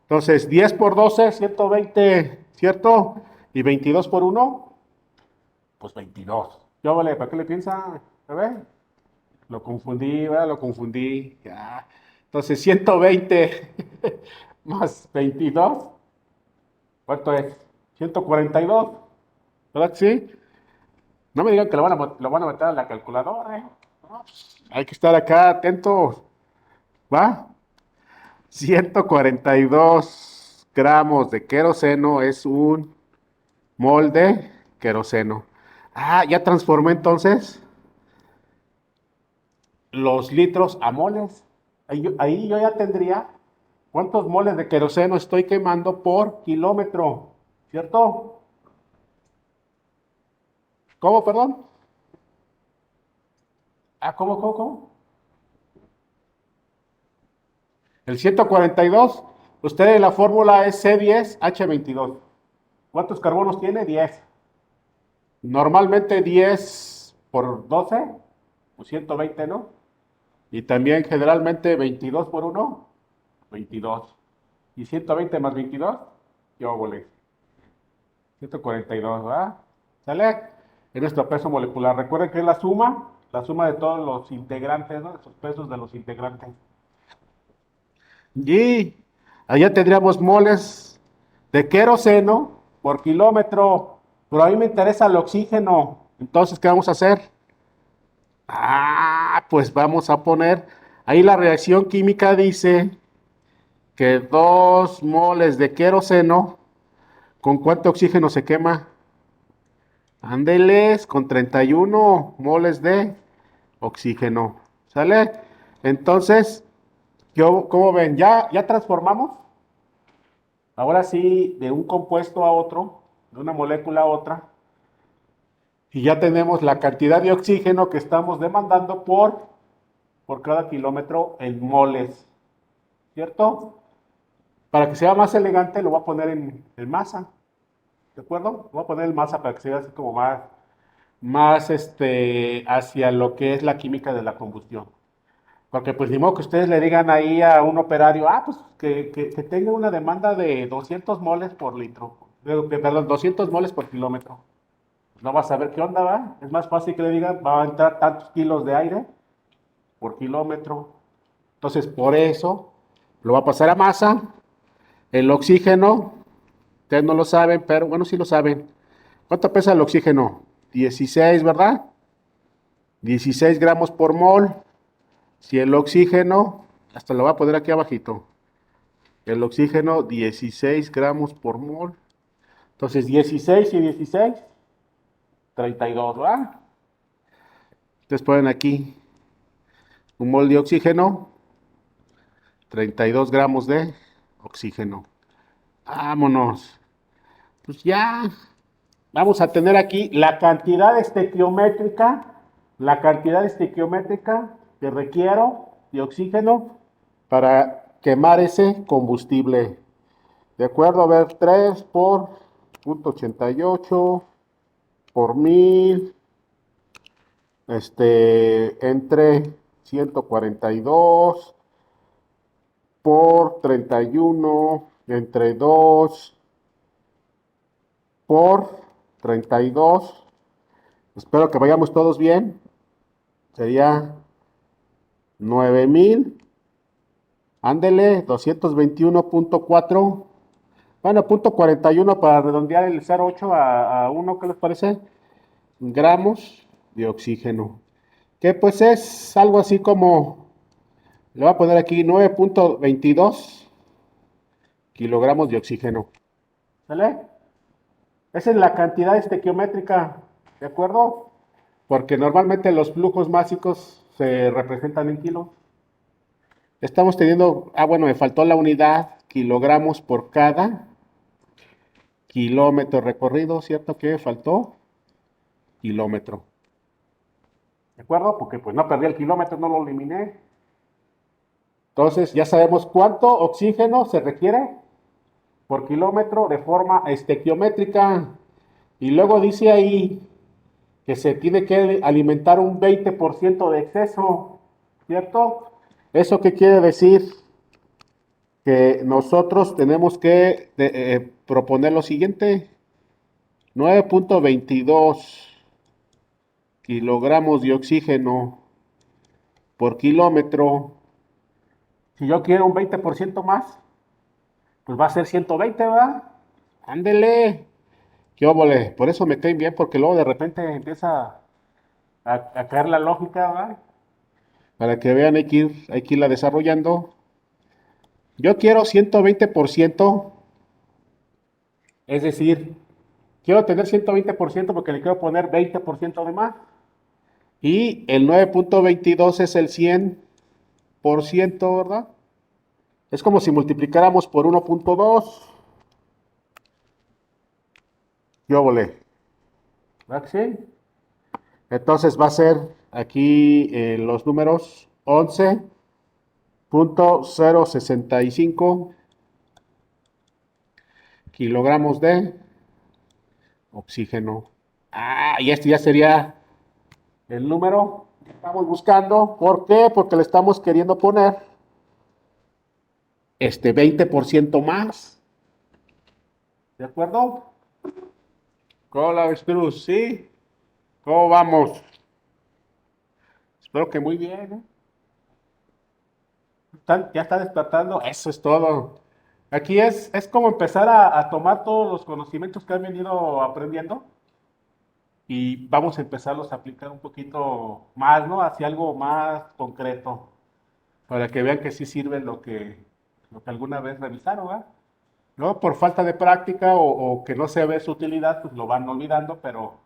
Entonces, 10 por 12, 120, ¿cierto? Y 22 por 1, pues 22. Yo vale, ¿para qué le piensa? A ver, lo confundí, ¿verdad? Lo confundí. Ya. Entonces, 120 más 22, ¿cuánto es? 142, ¿verdad que sí? No me digan que lo van a meter a la calculadora, ¿eh? No, pues, hay que estar acá atentos, ¿va? 142 gramos de queroseno es un mol de queroseno. Ah, ya transformé entonces los litros a moles. Ahí yo ya tendría cuántos moles de queroseno estoy quemando por kilómetro, ¿cierto? ¿Cómo, perdón? Ah, ¿cómo? El 142, usted en la fórmula es C10H22. ¿Cuántos carbonos tiene? 10. Normalmente 10 por 12, pues 120, ¿no? Y también generalmente 22 por 1, 22. Y 120 más 22, yo volé. 142, ¿verdad? ¿Sale? Es nuestro peso molecular. Recuerden que es la suma de todos los integrantes, ¿no? Esos pesos de los integrantes. Y allá tendríamos moles de queroseno por kilómetro. Pero a mí me interesa el oxígeno. Entonces, ¿qué vamos a hacer? Ah, pues vamos a poner, ahí la reacción química dice que 2 moles de queroseno, ¿con cuánto oxígeno se quema? Ándeles, con 31 moles de oxígeno. ¿Sale? Entonces, ¿cómo ven? ¿Ya transformamos? Ahora sí, de un compuesto a otro, de una molécula a otra, y ya tenemos la cantidad de oxígeno que estamos demandando por cada kilómetro en moles, ¿cierto? Para que sea más elegante, lo voy a poner en masa, ¿de acuerdo? Lo voy a poner en masa para que sea así como más hacia lo que es la química de la combustión. Porque pues ni modo que ustedes le digan ahí a un operario, pues que tenga una demanda de 200 moles por litro, perdón, 200 moles por kilómetro. No vas a saber qué onda, ¿va? Es más fácil que le digan, va a entrar tantos kilos de aire por kilómetro. Entonces, por eso lo va a pasar a masa. El oxígeno, ustedes no lo saben, pero bueno, sí lo saben. ¿Cuánto pesa el oxígeno? 16, ¿verdad? 16 gramos por mol. Si el oxígeno, hasta lo voy a poner aquí abajito. El oxígeno, 16 gramos por mol. Entonces, 16 y 16, 32, ¿verdad? Ustedes ponen aquí un mol de oxígeno, 32 gramos de oxígeno. Vámonos. Pues ya vamos a tener aquí la cantidad estequiométrica que requiero de oxígeno para quemar ese combustible. De acuerdo, a ver, 3 por 0.88 por 1000, entre 142 por 31 entre 2 por 32. Espero que vayamos todos bien. Sería 9000. Ándele, 221.4. Bueno, punto 41 para redondear el 0,8 a 1, ¿qué les parece? Gramos de oxígeno. Que pues es algo así como, le voy a poner aquí 9.22 kilogramos de oxígeno. ¿Sale? Esa es la cantidad estequiométrica, ¿de acuerdo? Porque normalmente los flujos básicos se representan en kilos. Estamos teniendo, bueno, me faltó la unidad, kilogramos por cada kilómetro recorrido, ¿cierto que faltó? Kilómetro. ¿De acuerdo? Porque pues no perdí el kilómetro, no lo eliminé. Entonces ya sabemos cuánto oxígeno se requiere por kilómetro de forma estequiométrica. Y luego dice ahí que se tiene que alimentar un 20% de exceso, ¿cierto? ¿Eso qué quiere decir? Que nosotros tenemos que proponer lo siguiente: 9.22 kilogramos de oxígeno por kilómetro. Si yo quiero un 20% más, pues va a ser 120, ¿verdad? Ándele. ¿Qué óvole? Por eso me caen bien, porque luego de repente empieza a caer la lógica, ¿verdad? Para que vean, hay que irla desarrollando. Yo quiero 120%, es decir, quiero tener 120% porque le quiero poner 20% de más. Y el 9.22 es el 100%, ¿verdad? Es como si multiplicáramos por 1.2. Yo volé. ¿Verdad que sí? Entonces va a ser aquí los números 11.065 kilogramos de oxígeno. Y este ya sería el número que estamos buscando. ¿Por qué? Porque le estamos queriendo poner 20% más. ¿De acuerdo? ¿Cómo la ves, Cruz? ¿Sí? ¿Cómo vamos? Espero que muy bien, ¿eh? Ya está despertando. Eso es todo. Aquí es como empezar a tomar todos los conocimientos que han venido aprendiendo y vamos a empezarlos a aplicar un poquito más, ¿no? Hacia algo más concreto, para que vean que sí sirve lo que alguna vez revisaron, ¿verdad? ¿No? Por falta de práctica o que no se ve su utilidad, pues lo van olvidando, pero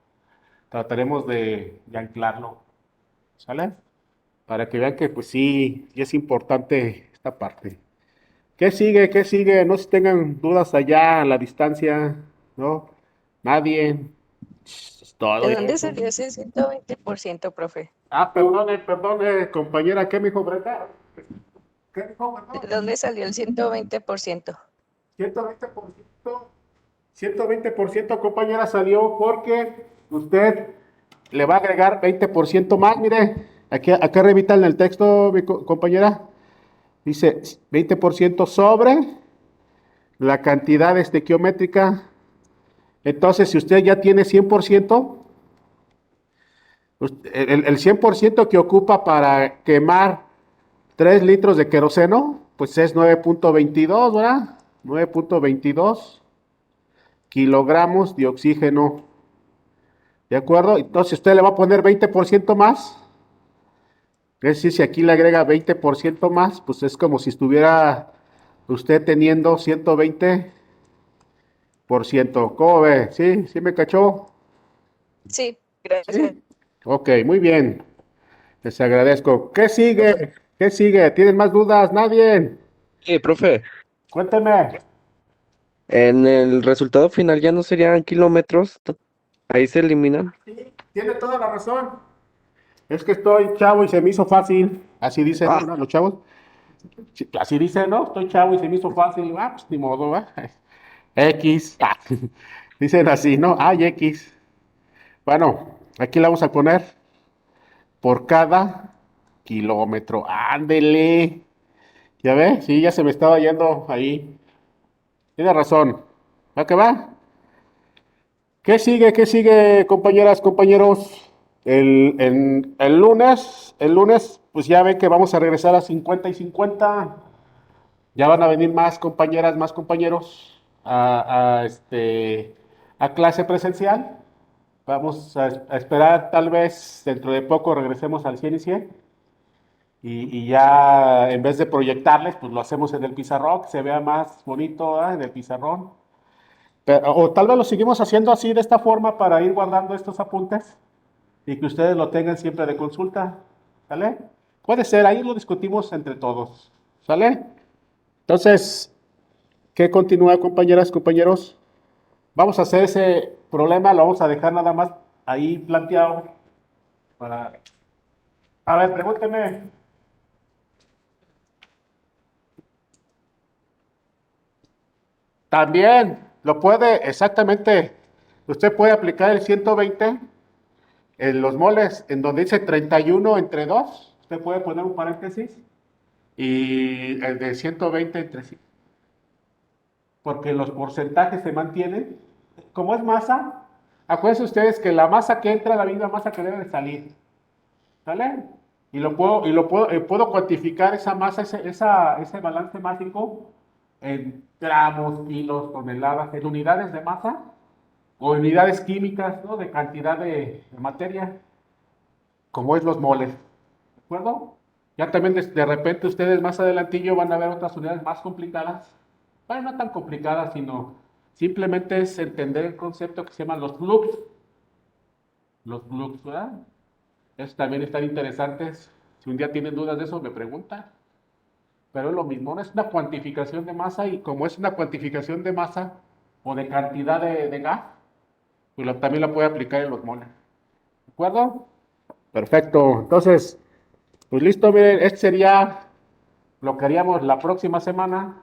trataremos de anclarlo, ¿sale? Para que vean que pues sí, sí es importante esta parte. ¿Qué sigue? ¿Qué sigue? No se tengan dudas allá a la distancia, ¿no? Nadie. Es todo ¿De y dónde eso. salió ese 120%, profe? Perdone, compañera, ¿qué me dijo Brenda? ¿Qué dijo, ¿De perdón? dónde salió el 120%? 120%. 120%, compañera, salió porque usted le va a agregar 20% más. Mire, acá revita en el texto, mi compañera. Dice 20% sobre la cantidad estequiométrica. Entonces, si usted ya tiene 100%, el 100% que ocupa para quemar 3 litros de queroseno, pues es 9.22, ¿verdad? 9.22 kilogramos de oxígeno. ¿De acuerdo? Entonces usted le va a poner 20% más. Es decir, si aquí le agrega 20% más, pues es como si estuviera usted teniendo 120%. ¿Cómo ve? ¿Sí? ¿Sí me cachó? Sí, gracias, Sí. Ok, muy bien. Les agradezco. ¿Qué Profe. sigue? ¿Qué sigue? ¿Tienen más dudas? ¿Nadie? Sí, profe, Cuénteme. en el resultado final ya no serían kilómetros, ahí se eliminan. Sí, tiene toda la razón. Es que estoy chavo y se me hizo fácil. Así dicen, Ah, ¿no? Los chavos. Sí, así dicen, ¿no? Estoy chavo y se me hizo fácil. Pues ni modo, ¿va? X. Dicen así, ¿no? Ay, X. Bueno, aquí la vamos a poner por cada kilómetro. Ándele. ¿Ya ve? Sí, ya se me estaba yendo ahí. Tiene razón. ¿Va que va? ¿Qué sigue? ¿Qué sigue, compañeras, compañeros? El lunes, pues ya ven que vamos a regresar a 50 y 50. Ya van a venir más compañeras, más compañeros a clase presencial. Vamos a esperar, tal vez dentro de poco regresemos al 100 y 100. Y ya en vez de proyectarles, pues lo hacemos en el pizarrón, que se vea más bonito, ¿verdad? En el pizarrón. O tal vez lo seguimos haciendo así, de esta forma, para ir guardando estos apuntes y que ustedes lo tengan siempre de consulta. ¿Sale? Puede ser, ahí lo discutimos entre todos. ¿Sale? Entonces, ¿qué continúa, compañeras, compañeros? Vamos a hacer ese problema, lo vamos a dejar nada más ahí planteado para... A ver, pregúnteme. También lo puede, exactamente. Usted puede aplicar el 120 en los moles, en donde dice 31 entre 2. Usted puede poner un paréntesis y el de 120 entre sí. Porque los porcentajes se mantienen. Como es masa, acuérdense ustedes que la masa que entra es la misma masa que debe de salir. ¿Sale? Puedo cuantificar esa masa, ese balance másico en gramos, kilos, toneladas, en unidades de masa o en unidades químicas, ¿no? De cantidad de materia, como es los moles. ¿De acuerdo? Ya también de repente ustedes más adelantillo van a ver otras unidades más complicadas. Bueno, no tan complicadas, sino simplemente es entender el concepto que se llaman los flux. Los flux, ¿verdad? Esos también están interesantes. Si un día tienen dudas de eso, me preguntan. Pero es lo mismo, no es una cuantificación de masa y como es una cuantificación de masa o de cantidad de gas, pues también la puede aplicar en los moles. ¿De acuerdo? Perfecto. Entonces, pues listo, miren, este sería lo que haríamos la próxima semana.